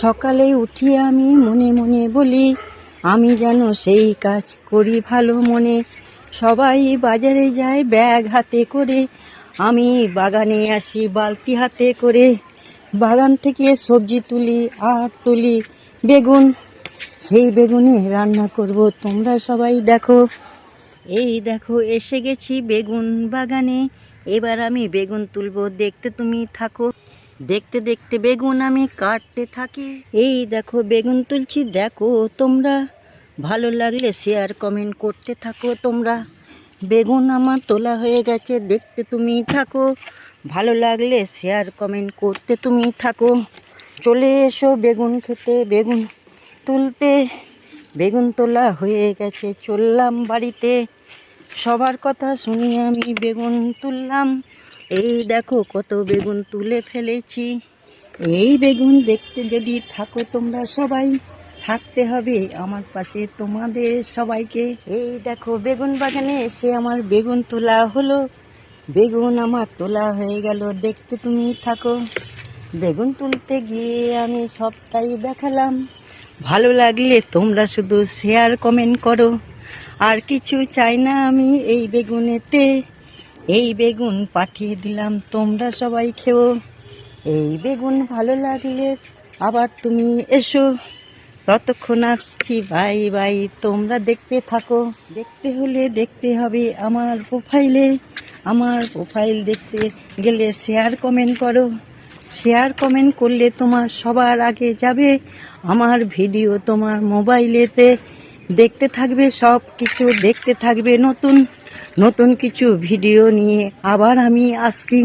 সকালে উঠিয়ে আমি মনে মনে বলি, আমি যেন সেই কাজ করি ভালো মনে। সবাই বাজারে যায় ব্যাগ হাতে করে, আমি বাগানে আসি বালতি হাতে করে। বাগান থেকে সবজি তুলি আর তুলি বেগুন, সেই বেগুনে রান্না করব তোমরা সবাই দেখো। এই দেখো এসে গেছি বেগুন বাগানে, এবার আমি বেগুন তুলবো, দেখতে তুমি থাকো। দেখতে দেখতে বেগুন আমি কাটতে থাকি। এই দেখো বেগুন তুলছি দেখো তোমরা, ভালো লাগলে শেয়ার কমেন্ট করতে থাকো তোমরা। বেগুন আমার তোলা হয়ে গেছে, দেখতে তুমি থাকো, ভালো লাগলে শেয়ার কমেন্ট করতে তুমি থাকো। চলে এসো বেগুন খেতে, বেগুন তুলতে। বেগুন তোলা হয়ে গেছে, চললাম বাড়িতে। সবার কথা শুনিয়ে আমি বেগুন তুললাম। এই দেখো কত বেগুন তুলে ফেলেছি। এই বেগুন দেখতে যদি থাকো তোমরা সবাই, থাকতে হবে আমার পাশে তোমাদের সবাইকে। এই দেখো বেগুন বাগানে এসে আমার বেগুন তোলা হলো, বেগুন আমার তোলা হয়ে গেল, দেখতে তুমি থাকো। বেগুন তুলতে গিয়ে আমি সবটাই দেখালাম, ভালো লাগলে তোমরা শুধু শেয়ার কমেন্ট করো। আর কিছু চাই না আমি এই বেগুনেতে, এই বেগুন পাঠিয়ে দিলাম তোমরা সবাই খেও। এই বেগুন ভালো লাগলে আবার তুমি এসো। ততক্ষণ আসছি, বাই বাই, তোমরা দেখতে থাকো। দেখতে হলে দেখতে হবে আমার প্রোফাইলে, আমার প্রোফাইল দেখতে গেলে শেয়ার কমেন্ট করো। শেয়ার কমেন্ট করলে তোমার সবার আগে যাবে আমার ভিডিও, তোমার মোবাইলেতে দেখতে থাকবে, সব কিছু দেখতে থাকবে। নতুন নতুন কিছু ভিডিও নিয়ে আবার আমি আসছি।